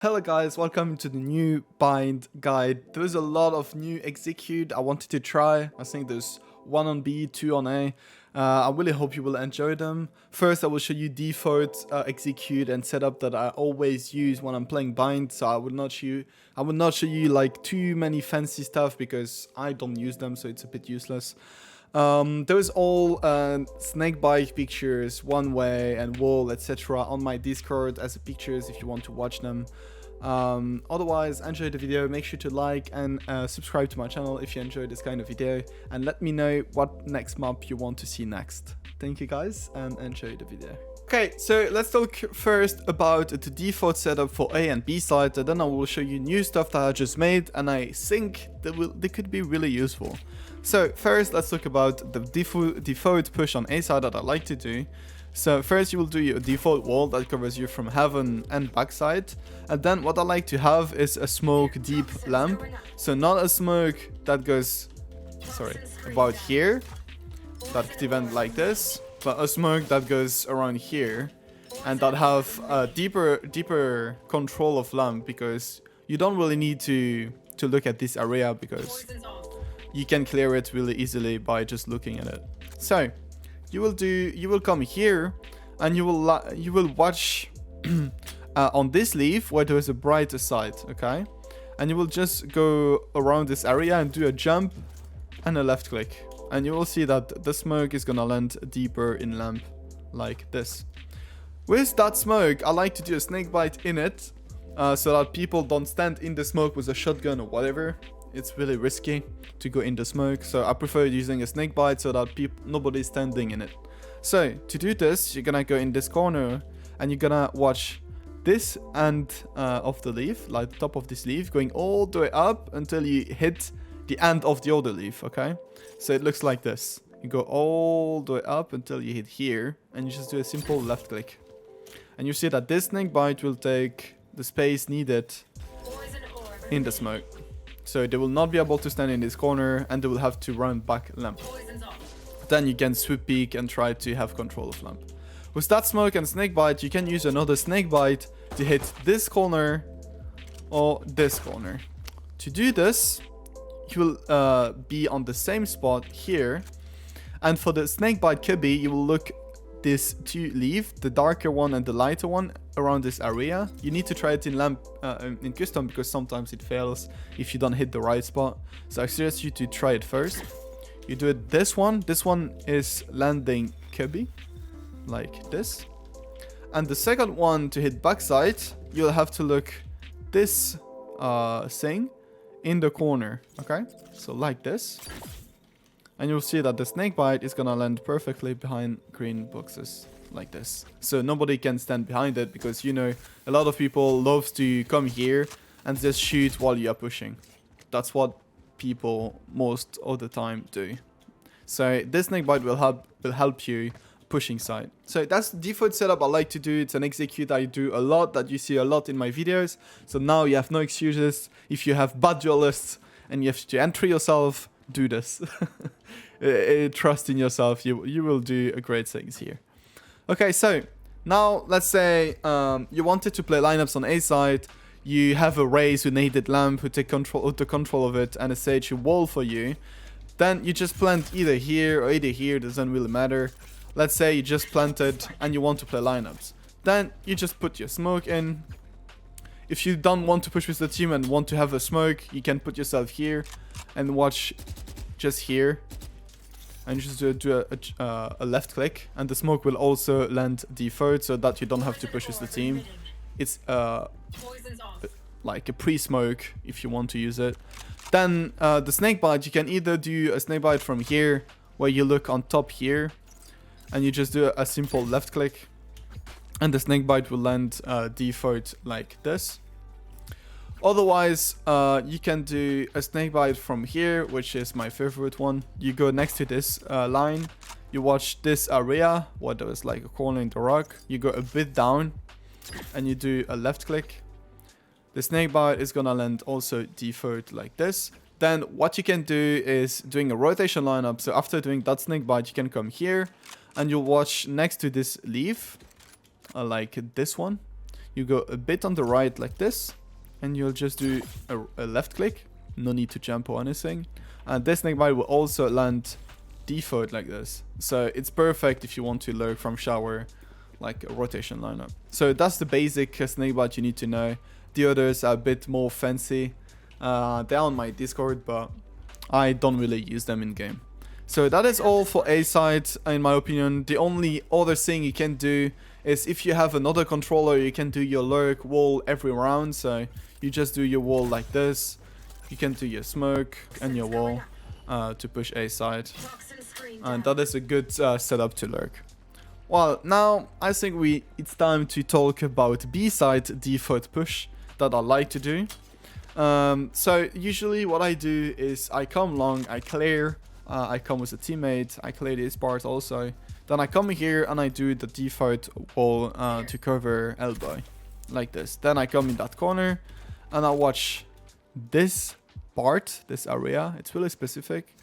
Hello guys, welcome to the new bind guide. There's a lot of new execute I wanted to try. I think there's one on B, two on A. I really hope you will enjoy them. First, I will show you default execute and setup that I always use when I'm playing bind. So I will not show you like too many fancy stuff because I don't use them, so it's a bit useless. There's all snakebite pictures, one way and wall, etc. on my Discord as pictures if you want to watch them. Otherwise, enjoy the video, make sure to like and subscribe to my channel if you enjoy this kind of video, and let me know what next map you want to see next. Thank you guys and enjoy the video. Okay, so let's talk first about the default setup for A and B side, and then I will show you new stuff that I just made and I think they could be really useful. So first, let's talk about the default push on A side that I like to do. So first you will do your default wall that covers you from heaven and backside, and then what I like to have is a smoke deep lamp. So not a smoke that goes, about here, that could event like this, but a smoke that goes around here and that have a deeper control of lamp, because you don't really need to look at this area because you can clear it really easily by just looking at it. So you will come here and you will watch on this leaf where there is a brighter side, okay? And you will just go around this area and do a jump and a left click, and you will see that the smoke is gonna land deeper in lamp like this. With that smoke, I like to do a snakebite in it so that people don't stand in the smoke with a shotgun or whatever. It's really risky to go in the smoke, so I prefer using a snakebite so that nobody's standing in it. So to do this, you're gonna go in this corner and you're gonna watch this end of the leaf, like the top of this leaf, going all the way up until you hit the end of the other leaf, okay? So it looks like this. You go all the way up until you hit here, and you just do a simple left click. And you see that this snakebite will take the space needed in the smoke. So they will not be able to stand in this corner and they will have to run back lamp. Then you can sweep peek and try to have control of lamp. With that smoke and snakebite, you can use another snakebite to hit this corner or this corner. To do this, you will be on the same spot here. And for the snakebite cubby, you will look this two leaf, the darker one and the lighter one, around this area. You need to try it in lamp in custom because sometimes it fails if you don't hit the right spot. So I suggest you to try it first. You do it this one. This one is landing cubby like this. And the second one to hit backside, you'll have to look this thing in the corner, okay? So like this. And you'll see that the snakebite is gonna land perfectly behind green boxes like this. So nobody can stand behind it because, you know, a lot of people love to come here and just shoot while you are pushing. That's what people most of the time do. So this snakebite will help you pushing side. So that's the default setup I like to do. It's an execute I do a lot, that you see a lot in my videos. So now you have no excuses. If you have bad duelists and you have to enter yourself, do this. Trust in yourself. You will do great things here. Okay, so now let's say you wanted to play lineups on A side. You have a Raze who needed lamp, who take control of it, and a Sage who wall for you. Then you just plant either here or either here, doesn't really matter. Let's say you just planted and you want to play lineups. Then you just put your smoke in. If you don't want to push with the team and want to have a smoke, you can put yourself here and watch just here. And you just do a left click, and the smoke will also land default so that you don't have to push with the team. It's like a pre-smoke if you want to use it. Then the snakebite, you can either do a snakebite from here where you look on top here and you just do a simple left click, and the snakebite will land default like this. Otherwise, you can do a snakebite from here, which is my favorite one. You go next to this line, you watch this area where there is like a corner in the rock. You go a bit down and you do a left click. The snakebite is gonna land also default like this. Then what you can do is doing a rotation lineup. So after doing that snakebite, you can come here and you'll watch next to this leaf, like this one. you go a bit on the right like this, and you'll just do a left click. No need to jump or anything. And this snakebite will also land default like this. So it's perfect if you want to lurk from shower, like a rotation lineup. So that's the basic snakebite you need to know. The others are a bit more fancy. They're on my Discord, but I don't really use them in game. So that is all for A side, in my opinion. The only other thing you can do is if you have another controller, you can do your lurk wall every round. So you just do your wall like this. You can do your smoke and your wall to push A side. And that is a good setup to lurk. Well, now I think it's time to talk about B side default push that I like to do. So usually what I do is I come long, I clear, I come with a teammate, I clear this part also. Then I come here and I do the default wall to cover elbow, like this. Then I come in that corner and I watch this part, this area, it's really specific,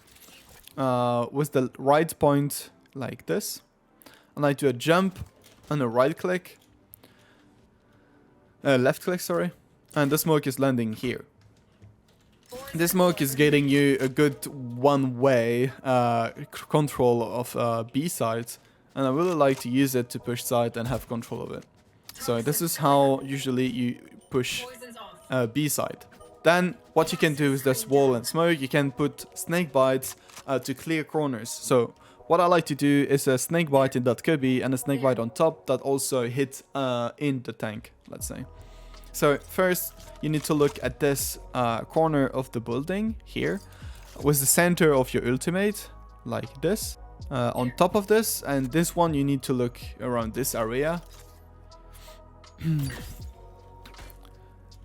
with the right point like this. And I do a jump and a right click, left click, sorry. And the smoke is landing here. This smoke is getting you a good one-way control of B side, and I really like to use it to push side and have control of it. So this is how usually you push B side. Then what you can do is this wall and smoke. You can put snake bites to clear corners. So what I like to do is a snake bite in that cubby and a snake bite on top that also hit in the tank, let's say. So first you need to look at this corner of the building here with the center of your ultimate like this on top of this, and this one you need to look around this area.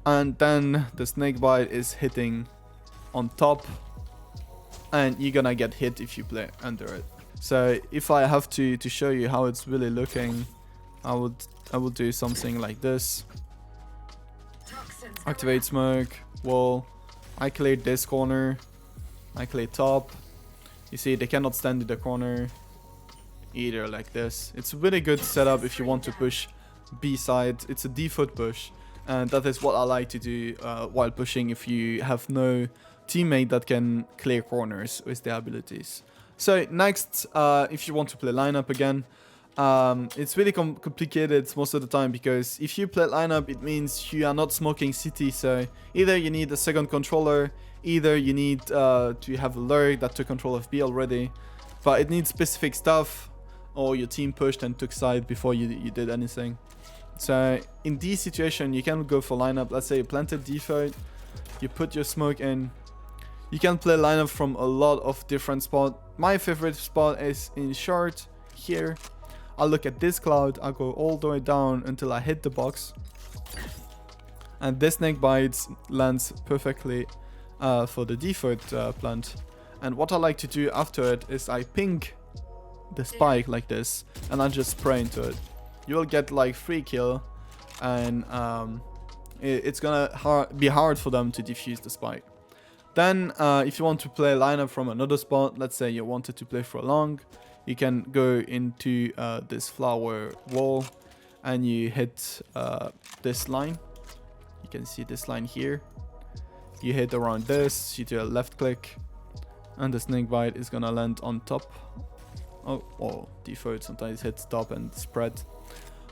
And then the snake bite is hitting on top, and you're gonna get hit if you play under it. So if I have to show you how it's really looking, I would do something like this. Activate smoke, wall. I cleared this corner. I cleared top. You see they cannot stand in the corner either, like this. It's a really good setup if you want to push B side. It's a default push, and that is what I like to do while pushing if you have no teammate that can clear corners with their abilities. So next, if you want to play lineup again, it's really complicated most of the time, because if you play lineup, it means you are not smoking city. So either you need a second controller, either you need to have a lurk that took control of B already, but it needs specific stuff, or your team pushed and took side before you did anything. So in this situation, you can go for lineup. Let's say you planted default, you put your smoke in. You can play lineup from a lot of different spots. My favorite spot is in short here. I'll look at this cloud, I'll go all the way down until I hit the box. And this snake bite lands perfectly for the default plant. And what I like to do after it is I ping the spike like this, and I just spray into it. You will get like 3 kill, and it's gonna be hard for them to defuse the spike. Then if you want to play lineup from another spot, let's say you wanted to play for a long, you can go into this flower wall and you hit this line. You can see this line here. You hit around this, you do a left click, and the snake bite is gonna land on top. Oh, default sometimes hits top and spread.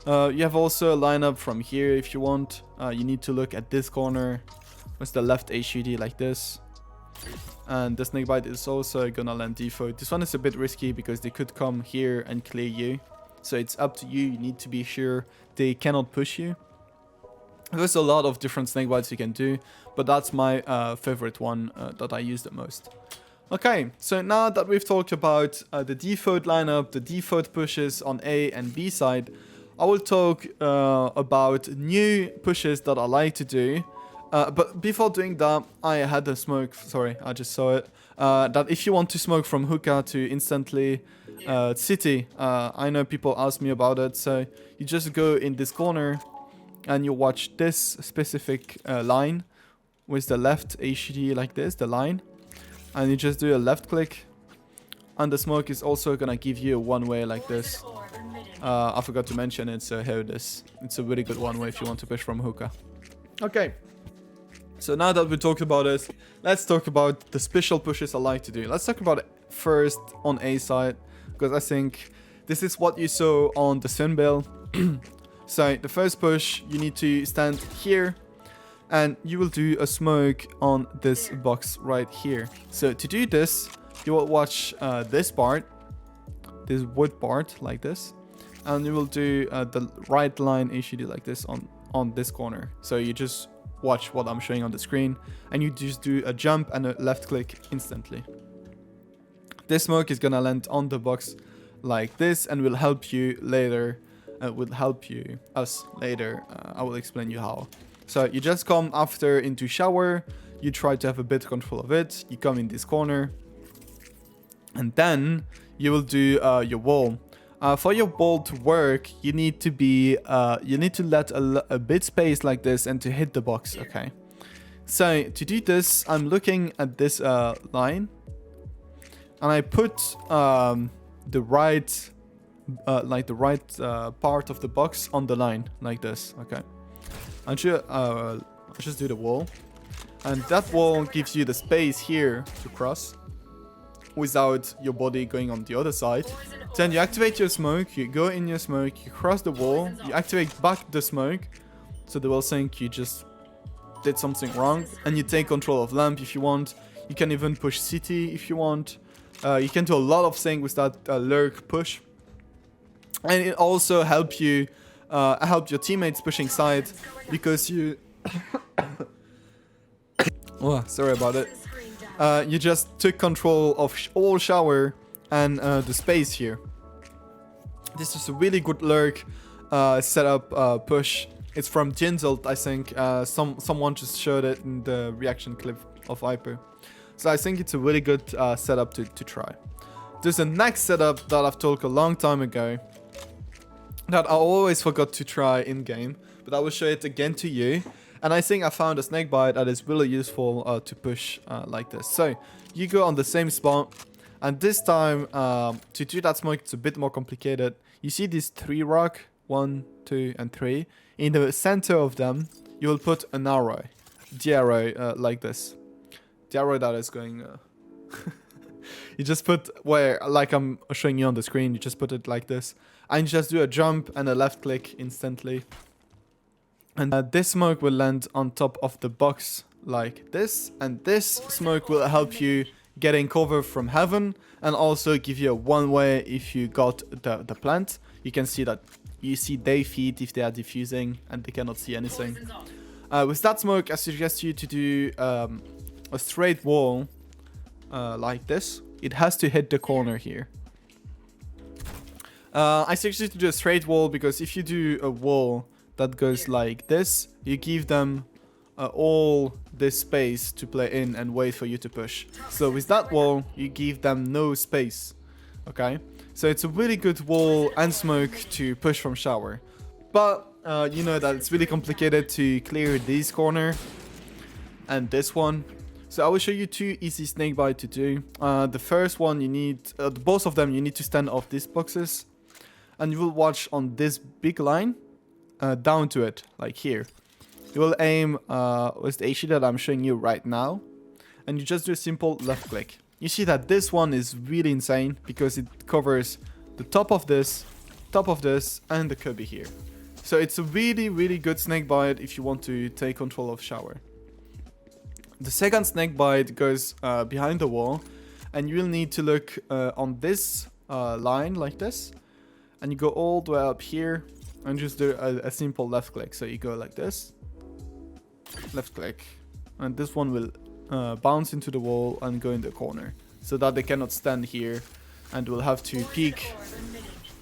You have also a lineup from here if you want. You need to look at this corner with the left HUD like this. And the snake bite is also gonna land default. This one is a bit risky because they could come here and clear you. So it's up to you. You need to be sure they cannot push you. There's a lot of different snake bites you can do, but that's my favorite one that I use the most. Okay, so now that we've talked about the default lineup, the default pushes on A and B side, I will talk about new pushes that I like to do. But before doing that, I had a smoke, sorry, I just saw it, that if you want to smoke from hookah to instantly city, I know people ask me about it, so you just go in this corner and you watch this specific line with the left HUD like this, the line, and you just do a left click, and the smoke is also gonna give you a one way like this. I forgot to mention it, so here it is. It's a really good one way if you want to push from hookah. Okay. So now that we talked about this, let's talk about the special pushes I like to do. Let's talk about it first on A side, because I think this is what you saw on the Sun build. So the first push, you need to stand here, and you will do a smoke on this box right here. So to do this, you will watch this part, this wood part like this, and you will do the right line HUD like this on this corner. So you just watch what I'm showing on the screen, and you just do a jump and a left click instantly. This smoke is gonna land on the box like this and will help you later. Us later. I will explain you how. So you just come after into shower, you try to have a bit control of it, you come in this corner, and then you will do your wall. For your wall to work, you need to let a bit space like this and to hit the box, okay? So to do this, I'm looking at this line, and I put the right part of the box on the line like this, okay? I'll just do the wall, and that wall gives you the space here to cross without your body going on the other side. Then you activate your smoke, you go in your smoke, you cross the wall, you activate back the smoke, so they will think you just did something wrong, and you take control of lamp if you want. You can even push city if you want. You can do a lot of things with that lurk push, and it also help your teammates pushing side, because you oh, sorry about it. You just took control of all shower and the space here. This is a really good lurk setup push. It's from Jinzelt, I think. Someone just showed it in the reaction clip of Viper. So I think it's a really good setup to try. There's a next setup that I've talked a long time ago that I always forgot to try in game, but I will show it again to you. And I think I found a snake bite that is really useful to push like this. So you go on the same spot, and this time to do that smoke, it's a bit more complicated. You see these 3 rock, 1, 2, and 3. In the center of them, you will put an arrow, the arrow like this. The arrow that is going. You just put where, like I'm showing you on the screen, you just put it like this, and you just do a jump and a left click instantly. And this smoke will land on top of the box like this, and this smoke will help you getting cover from heaven, and also give you a one-way if you got the plant. You can see that you see their feet if they are diffusing, and they cannot see anything. With that smoke, I suggest you to do a straight wall like this. It has to hit the corner here. I suggest you to do a straight wall, because if you do a wall that goes like this, you give them all this space to play in and wait for you to push. So with that wall, you give them no space, okay? So it's a really good wall and smoke to push from shower. But you know that it's really complicated to clear this corner and this one. So I will show you 2 easy snakebite to do. The first one, you need, both of them, you need to stand off these boxes, and you will watch on this big line down to it, like here. You will aim with the HE that I'm showing you right now, and you just do a simple left click. You see that this one is really insane, because it covers the top of this, and the cubby here. So it's a really, really good snakebite if you want to take control of shower. The second snakebite goes behind the wall, and you will need to look on this line like this, and you go all the way up here and just do a simple left click. So you go like this, left click, and this one will bounce into the wall and go in the corner, so that they cannot stand here and will have to peek,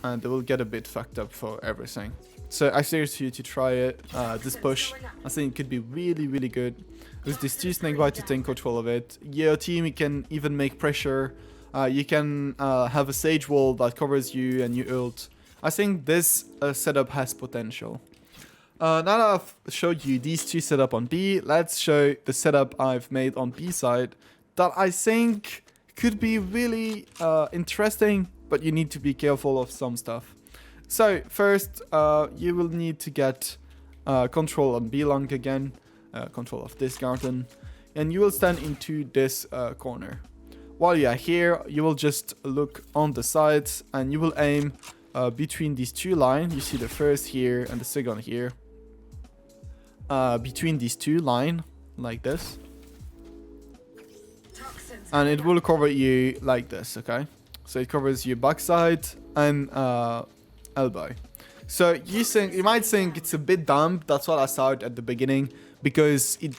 and they will get a bit fucked up for everything. So I suggest you to try it, this push. I think it could be really, really good. With these 2 snakebite to take control of it. Your team can even make pressure. You can have a sage wall that covers you and you ult. I think this setup has potential. Now that I've showed you these 2 setup on B, let's show the setup I've made on B side that I think could be really interesting, but you need to be careful of some stuff. So first, you will need to get control on B long again, control of this garden, and you will stand into this corner. While you are here, you will just look on the sides and you will aim between these two lines. You see the first here and the second here. Between these two lines, like this. And it will cover you like this, okay? So it covers your backside and elbow. So you might think it's a bit dumb. That's what I thought at the beginning, because it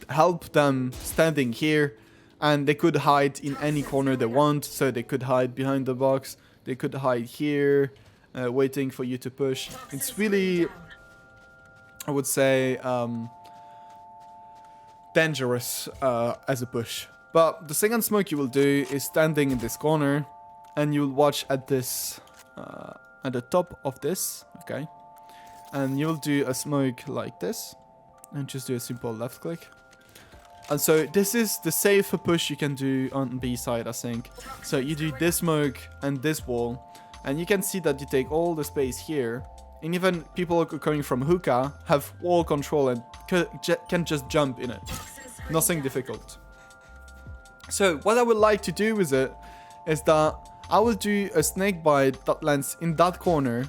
helped them standing here, and they could hide in any corner they want. So they could hide behind the box, they could hide here, waiting for you to push. It's really, I would say, dangerous as a push. But the second smoke you will do is standing in this corner, and you'll watch at this, at the top of this, okay? And you'll do a smoke like this, and just do a simple left click. And so this is the safer push you can do on B side, I think. So you do this smoke and this wall, and you can see that you take all the space here. And even people coming from hookah have wall control and can just jump in it. Nothing difficult. So what I would like to do with it is that I will do a snake bite that lands in that corner,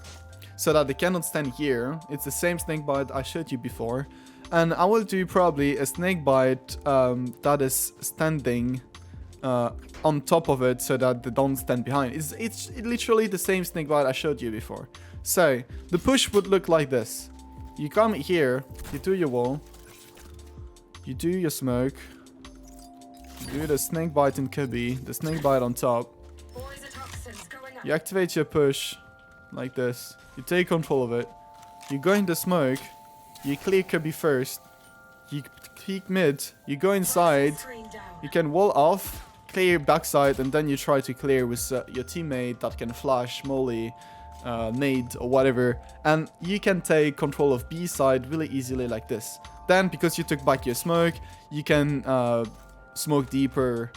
so that they cannot stand here. It's the same snake bite I showed you before. And I will do probably a snake bite that is standing on top of it, so that they don't stand behind. It's literally the same snake bite I showed you before. So the push would look like this. You come here, you do your wall, you do your smoke, you do the snake bite in cubby, the snake bite on top. You activate your push like this. You take control of it. You go in the smoke. You clear cubby first. You peek mid. You go inside. You can wall off, clear backside, and then you try to clear with your teammate that can flash, molly, nade, or whatever. And you can take control of B side really easily like this. Then, because you took back your smoke, you can smoke deeper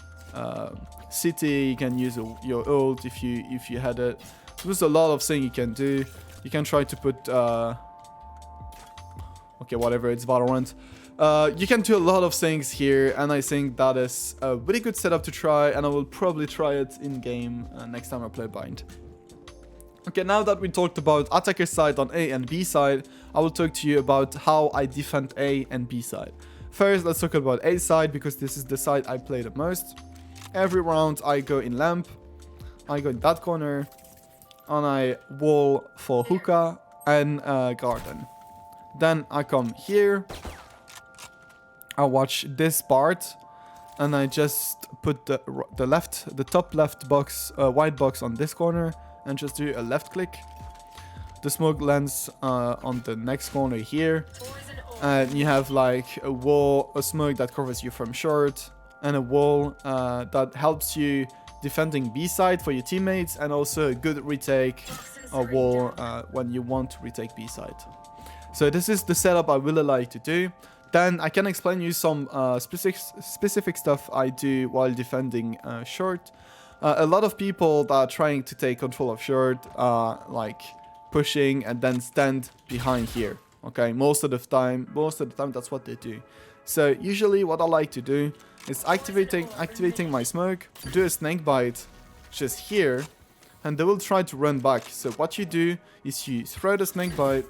city. You can use your ult if you had it. There's a lot of things you can do. You can try to put okay, whatever, it's VALORANT. You can do a lot of things here, and I think that is a really good setup to try, and I will probably try it in game next time I play Bind. Okay, now that we talked about attacker side on A and B side, I will talk to you about how I defend A and B side. First, let's talk about A side, because this is the side I play the most. Every round I go in lamp, I go in that corner, and I wall for hookah and garden. Then I come here, I watch this part, and I just put the top left box, white box on this corner, and just do a left click. The smoke lands on the next corner here, and you have like a wall, a smoke that covers you from short, and a wall that helps you defending B side for your teammates, and also a good retake wall when you want to retake B side. So this is the setup I really like to do. Then I can explain you some specific stuff I do while defending short. A lot of people that are trying to take control of short are like pushing and then stand behind here. Okay, most of the time that's what they do. So usually what I like to do is activating my smoke, do a snake bite just here, and they will try to run back. So what you do is you throw the snake bite,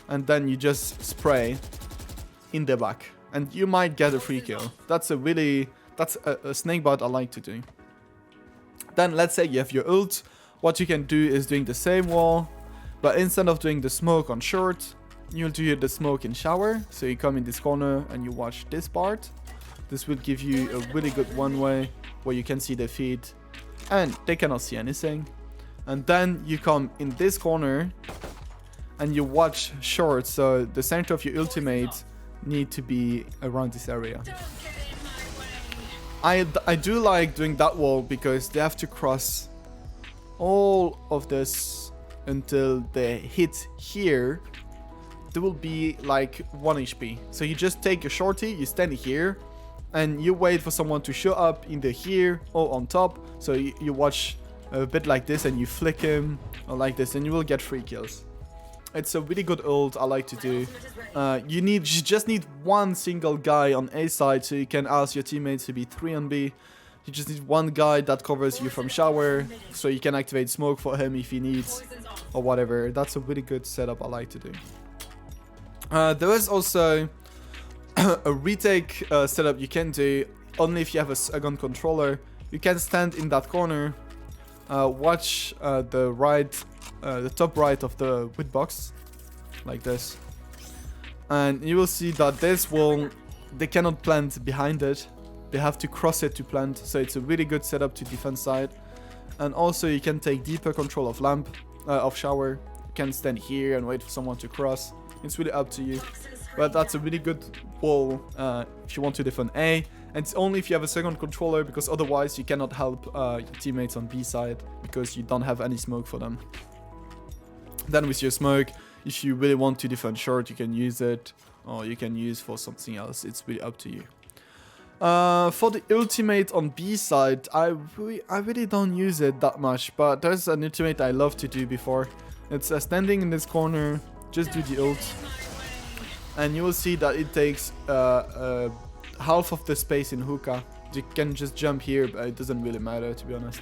and then you just spray in the back, and you might get a free kill. That's a snake bite I like to do. Then let's say you have your ult. What you can do is doing the same wall, but instead of doing the smoke on short, you'll do the smoke in shower. So you come in this corner and you watch this part. This will give you a really good one way where you can see their feet and they cannot see anything. And then you come in this corner and you watch short, so the center of your ultimate need to be around this area. I do like doing that wall because they have to cross all of this until they hit here. There will be like 1 HP. So you just take a shorty, you stand here, and you wait for someone to show up either here or on top. So you watch a bit like this and you flick him or like this and you will get 3 kills. It's a really good ult I like to do. You just need one single guy on A side so you can ask your teammates to be 3 on B. You just need one guy that covers you from shower so you can activate smoke for him if he needs or whatever. That's a really good setup I like to do. There is also a retake setup you can do only if you have a second controller. You can stand in that corner, watch the top right of the wood box, like this, and you will see that this wall, they cannot plant behind it. They have to cross it to plant, so it's a really good setup to defend side. And also you can take deeper control of of shower. You can stand here and wait for someone to cross. It's really up to you, but that's a really good wall if you want to defend A. And it's only if you have a second controller, because otherwise you cannot help your teammates on B side because you don't have any smoke for them. Then with your smoke, if you really want to defend short, you can use it, or you can use for something else. It's really up to you. For the ultimate on B side, I really don't use it that much, but there's an ultimate I love to do before. It's standing in this corner, just do the ult, and you will see that it takes half of the space in hookah. You can just jump here, but it doesn't really matter, to be honest.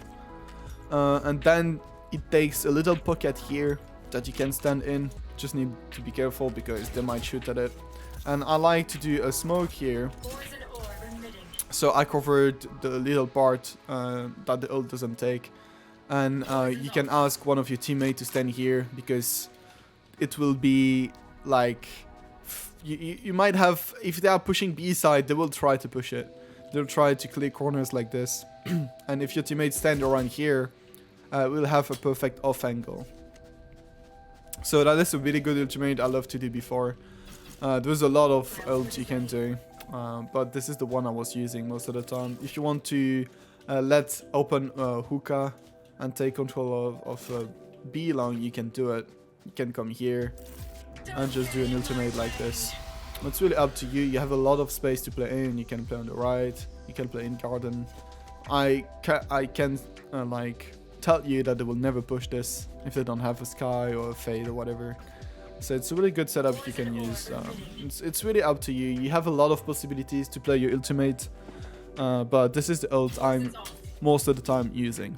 And then it takes a little pocket here that you can stand in. Just need to be careful because they might shoot at it. And I like to do a smoke here, so I covered the little part that the ult doesn't take. And you can ask one of your teammates to stand here, because it will be like, you might have, if they are pushing B side, they will try to push it. They'll try to clear corners like this. And if your teammates stand around here, we'll have a perfect off angle. So that is a really good ultimate I love to do before. There's a lot of ult you can do, but this is the one I was using most of the time. If you want to let open hookah and take control of B long, you can do it. You can come here and just do an ultimate like this. It's really up to you. You have a lot of space to play in. You can play on the right, you can play in garden. I can like tell you that they will never push this if they don't have a sky or a fade or whatever. So it's a really good setup you can use. It's really up to you. You have a lot of possibilities to play your ultimate, but this is the ult I'm most of the time using.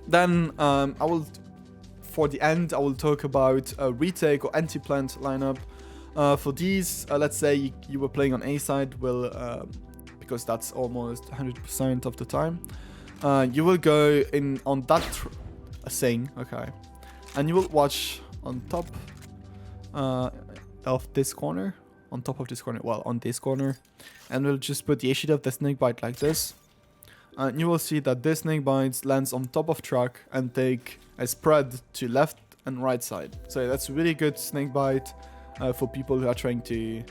Then I will, for the end, I will talk about a retake or anti-plant lineup. For these, let's say you were playing on A side, because that's almost 100% of the time. You will go in on that thing, okay, and you will watch on top of this corner, on this corner, and we'll just put the issue of the snake bite like this, and you will see that this snake bite lands on top of truck and take a spread to left and right side. So that's a really good snake bite for people who are trying to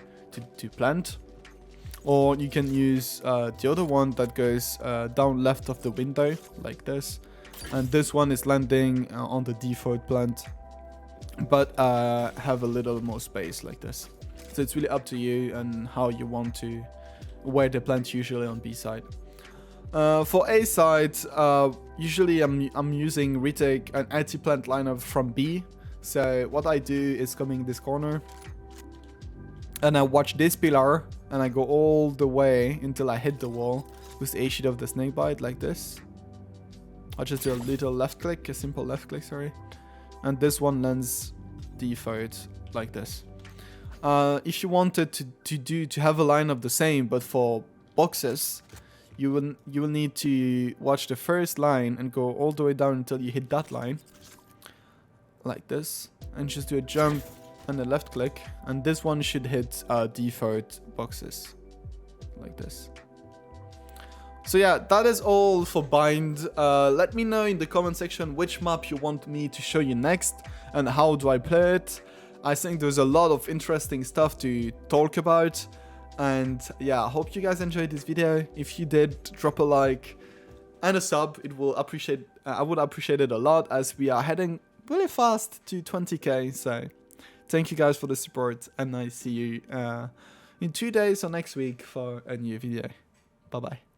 plant. Or you can use the other one that goes down left of the window, like this. And this one is landing on the default plant, but have a little more space like this. So it's really up to you and how you want to wear the plant usually on B side. For A side, usually I'm using retake and anti-plant lineup from B. So what I do is coming this corner, and I watch this pillar, and I go all the way until I hit the wall with the A sheet of the snake bite like this. I just do a little left click, a simple left click, sorry. And this one lands default like this. If you wanted to have a lineup the same but for boxes, you will need to watch the first line and go all the way down until you hit that line, like this, and just do a jump and a left click, and this one should hit default boxes like this. So yeah, that is all for bind. Let me know in the comment section which map you want me to show you next and how do I play it. I think there's a lot of interesting stuff to talk about, and yeah, I hope you guys enjoyed this video. If you did, drop a like and a sub. I would appreciate it a lot, as we are heading really fast to 20k. So thank you guys for the support, and I see you in 2 days or next week for a new video. Bye bye.